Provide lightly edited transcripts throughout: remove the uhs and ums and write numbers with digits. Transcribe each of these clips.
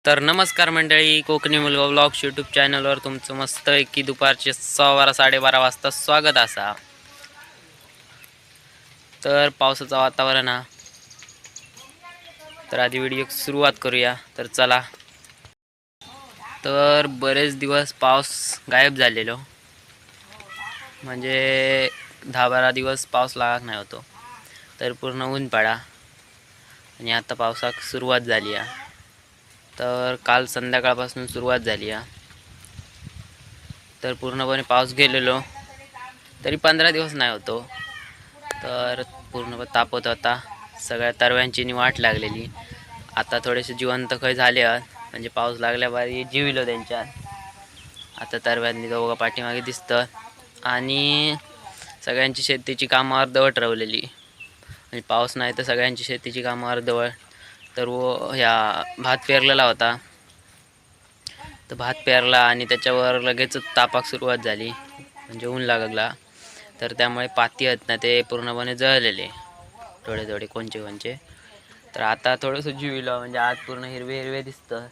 तर नमस्कार मंडळी, कोकणी मुलगा व्लॉग्स यूट्यूब चॅनलवर तुमचं मस्तपैकी दुपारचे 12:30 वाजता स्वागत असा. तर पावसाचं वातावरण हा. तर आधी व्हिडिओ सुरुवात करूया. तर चला. तर बरेच दिवस पाऊस गायब झालेलो, म्हणजे 10-12 दिवस पाऊस लागत नाही होतो. तर पूर्ण ऊन पडा आणि आता पावसाक सुरुवात झाली आहे. तर काल संध्याकाळपासून सुरुवात झाली आहे. तर पूर्णपणे पाऊस गेलेलो तरी 15 दिवस नाही होतो. तर पूर्ण तापत होता. सगळ्या तरव्यांची वाट लागलेली. आता थोडेसे जिवंत खय झाले आहेत, म्हणजे पाऊस लागल्याबारी जिविलो त्यांच्यात. आता तरव्यांनी दोघं पाठीमागे दिसतं आणि सगळ्यांची शेतीची कामं अर्धवट राहिलेली. म्हणजे पाऊस नाही तर सगळ्यांची शेतीची कामं अर्धवट. तर ह्या भात पेरलेला होता. तर भात पेरला आणि त्याच्यावर लगेच तापाक सुरुवात झाली, म्हणजे ऊन लागला. तर त्यामुळे पाती आहेत ना, ते पूर्णपणे जळलेले थोडे थोडे कोणचे. तर आता थोडंसं जिविलं, म्हणजे आज पूर्ण हिरवे हिरवे दिसतं.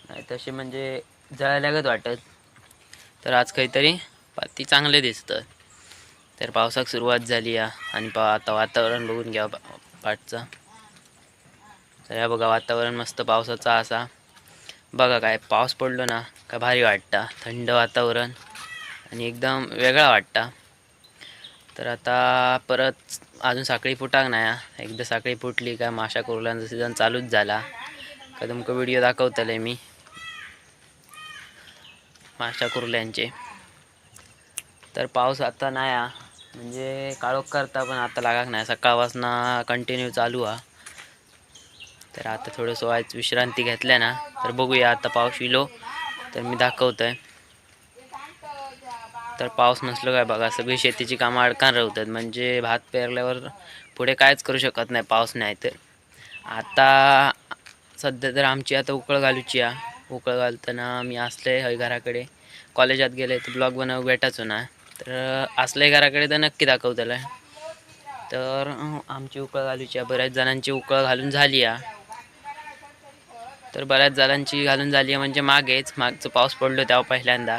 नाही तसे म्हणजे जळल्यागत वाटत. तर आज काहीतरी पाती चांगले दिसतं. तर पावसाक सुरुवात झाली आहे आणि आता वातावरण बघून घ्या पाठचं. तर या बघा, वातावरण मस्त पावसाचा असा. बघा काय पाऊस पडलो ना का भारी वाटतं. थंड वातावरण आणि एकदम वेगळा वाटतं. तर आता परत अजून साखळी फुटाक नाही. एकदा साखळी फुटली का माशा कुर्ल्यांचा सीझन चालूच झाला का तुमका व्हिडिओ दाखवतले मी माशा कुर्ल्यांचे. तर पाऊस आता नाही, म्हणजे काळोख करता पण आता लागाक नाही. सकाळपासून कंटिन्यू चालू आहे. तर आता थोडंसं वायच विश्रांती घेतल्या ना, तर बघूया आता पाऊस इलो तर मी दाखवतोय. तर पाऊस नसलो काय बघा, सगळी शेतीची कामं अडकान राहतात. म्हणजे भात पेरल्यावर पुढे कायच करू शकत नाही पाऊस नाही तर. आता सध्या तर आमची आता उकळ घालूची आहे. उकळ घालताना मी असले हय घराकडे. कॉलेजात गेले तर ब्लॉग बनवू भेटायचो ना, तर असले घराकडे तर नक्की दाखवतलं. तर आमची उकळ घालूची आहे. बऱ्याच जणांची उकळ घालून झाली आहे. तर बऱ्याच जणांची घालून झाली आहे, म्हणजे मागचं पाऊस पडलो तेव्हा पहिल्यांदा,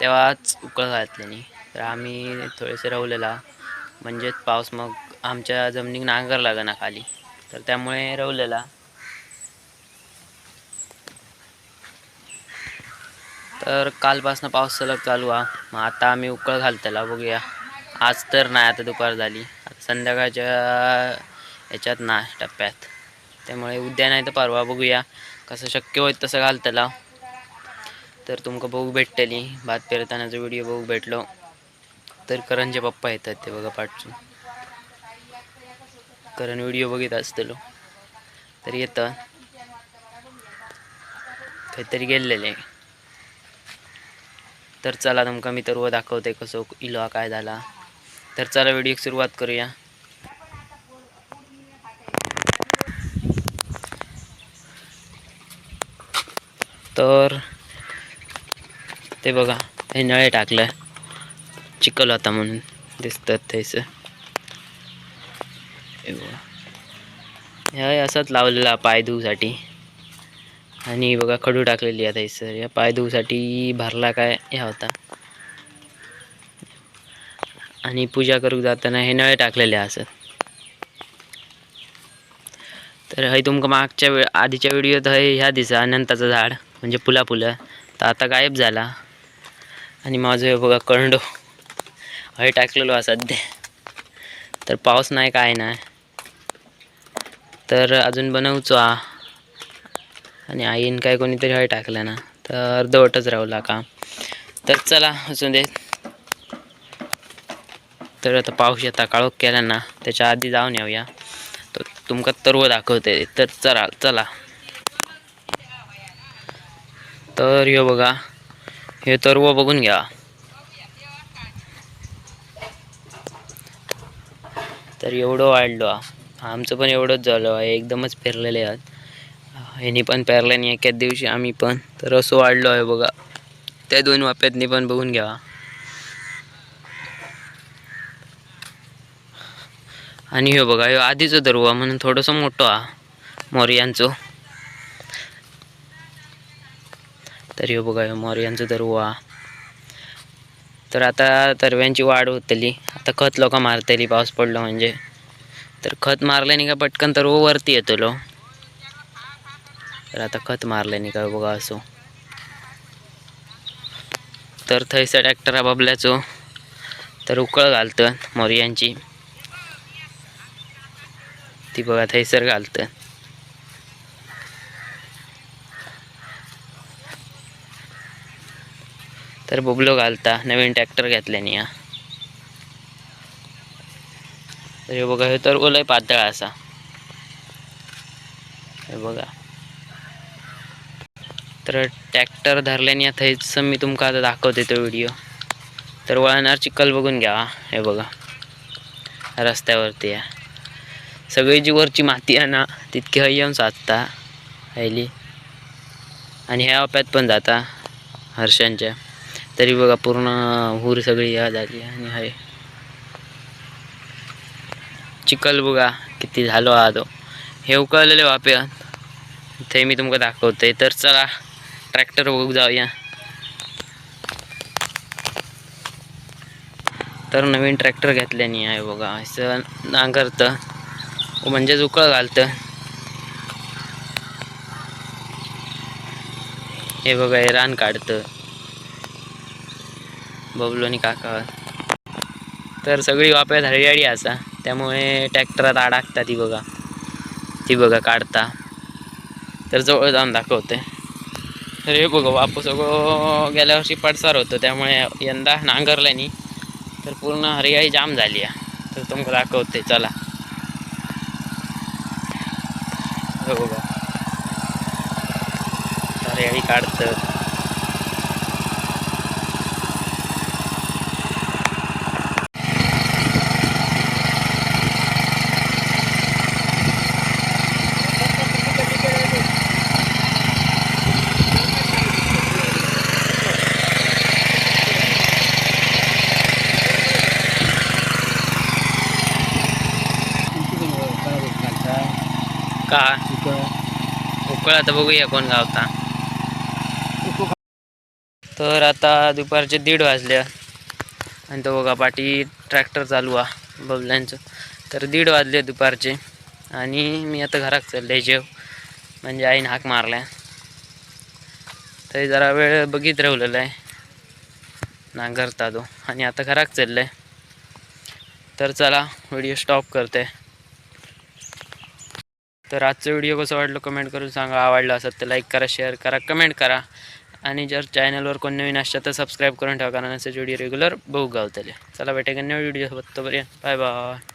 तेव्हाच उकळ घातल्यानी. तर आम्ही थोडेसे रवलेला, म्हणजेच पाऊस मग आमच्या जमिनीक नांगर लागना खाली, तर त्यामुळे रवलेला. तर कालपासून पाऊस सलग चालू आहे. मग आता आम्ही उकळ घालतला, बघूया. आज तर नाही, आता दुपार झाली. आता संध्याकाळच्या याच्यात नाही टप्प्यात, त्यामुळे उद्या नाही तर परवा बघूया. कसं शक्य होईल तसं घालतला. तर तुमका बघू भेटतली भात पेरतानाचा व्हिडिओ बघू भेटलो. तर करणचे पप्पा येतात ते बघा पाठचून. करण व्हिडिओ बघित असतलो तर येतं काहीतरी गेलेले. तर चला तुमका मी तर दाखवते कसं इलो काय झाला. तर चला व्हिडिओ सुरुवात करूया. तर ते बघा, हे नळे टाकलं, चिखल होता म्हणून दिसतात त्याचं. हे असंच लावलेला पाय धुसाठी. आणि बघा खडू टाकलेली आहे सर, या पाय धुसाठी भरला काय ह्या होता. आणि पूजा करू जाताना हे नळे टाकलेले असत. तर हे तुमका मागच्या आधीच्या व्हिडिओत ह्या दिसा अनंताचं झाड, म्हणजे फुलं तर आता गायब झाला. आणि माझं हे बघा करंडो हय टाकलेलो आहे सध्या. तर पाऊस नाही काय नाही, तर अजून बनवचो आणि आईन काय कोणीतरी हय टाकलं ना, तर अर्धवटच राहला काम. तर चला असू दे. तर आता पाऊस येता काळोख केला ना, त्याच्या आधी जाऊन येऊया. तर तुमका तरव दाखवते. तर चला. तर हे बघा, हे तरव बघून घ्या. तर एवढं वाढलो, आमचं पण एवढंच झालं आहे. एकदमच पेरलेले आहेत. ह्यानी पण पेरल्याने एकाच दिवशी आम्ही पण. तर असं वाढलो आहे बघा. त्या 2 वाफ्यातनी पण बघून घ्या. आणि हे बघा, हे आधीचं तरव म्हणून थोडंसं मोठं मोर्यांचं. तर ह्यो बघा ह्यो मोरयांचो तरवा. तर आता तरव्यांची वाढ होतली. आता खत लोक मारतली पाऊस पडलो म्हणजे. तर खत मारल्याने का पटकन तरवो वरती येतलो. तर आता खत मारल्याने का बघा असो. तर थंयसर ट्रॅक्टर बबल्याचो तर उकळ घालतं मोरयांची. ती बघा थंयसर घालतं. तर बबलो घालता नवीन ट्रॅक्टर घेतल्याने या. तर हे बघा हे तर ओलय पातळ असा. हे बघा. तर ट्रॅक्टर धरल्याने थंयच मी तुमका आता दाखवते तो व्हिडिओ. तर वळणार चिखल बघून घ्या. हे बघा रस्त्यावरती आहे. सगळी जी वरची माती आहे ना तितकी हय येऊन साचता हायली. आणि ह्या ओप्यात पण जाता हर्षांच्या. तरी बघा पूर्ण हूर सगळी या झाली आणि हाय चिखल बघा किती झालो हा तो. हे उकळलेले वापे ते मी तुमका दाखवते. तर चला ट्रॅक्टर बघू जाऊया. तर नवीन ट्रॅक्टर घेतल्याने आहे बघा असं नांगरतं म्हणजेच उकळ घालतं. हे बघा हे रान काढतं बबलोनी काका. तर सगळी वाप्यात हरियाळी असा त्यामुळे ट्रॅक्टरात अडकता ती बघा काढता. तर जवळ जाऊन दाखवते. तर हे बघा वापू सगळं गेल्या वर्षी पडसार होतं त्यामुळे यंदा नांगरल्यानी तर पूर्ण हरियाळी जाम झाली आहे. तर तुमका दाखवते चला. हे बघा हरियाळी काढतं. का उकळ आता बघूया कोण गावता. तर आता दुपारचे 1:30 वाजले आणि तो बघा पाठी ट्रॅक्टर चालू आहे बबल्यांचं. तर 1:30 वाजले दुपारचे आणि मी आता घरात चालले जेव म्हणजे आईने हाक मारल्या. तर जरा वेळ बघित राहिलेला आहे नांगरता तो आणि आता घरात चाललंय. तर चला व्हिडिओ स्टॉप करते. तर आजचा व्हिडिओ कसं वाटलं कमेंट करून सांगा. आवडला असेल तर लाईक करा, शेअर करा, कमेंट करा आणि जर चॅनलवर कोण नवीन असतं तर सबस्क्राईब करून ठेवा कारण असेच व्हिडिओ रेग्युलर बघू गावतले. चला भेटेल नवीन व्हिडिओ सोबत. तोपर्यंत बाय बाय.